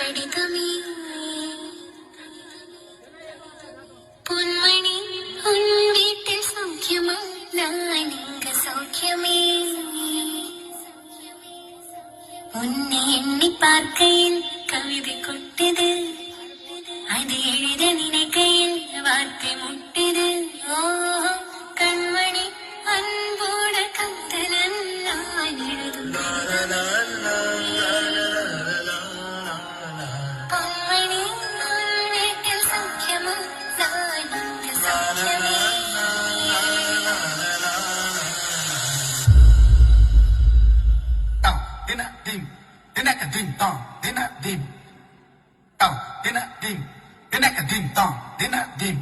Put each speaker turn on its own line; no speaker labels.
கடிதமே பொன்மணி உன் வீட்டில் சௌக்கியமா நான் இங்க சௌக்கியமே உன்னை எண்ணி பார்க்கையில் கவிதை கொட்டது அது எழுத நினைக்கையில் வார்த்தை முட்டது ஓஹோ கண்மணி அன்போட கந்தலன் நான் எழுதும் பொன்மணி உன் வீட்டில் சௌக்கியமா நான் இங்க சௌக்கியமே
Dim, dinaka dim dong, dina dim. Dong, dina dim, dinaka dim dong, dina dim.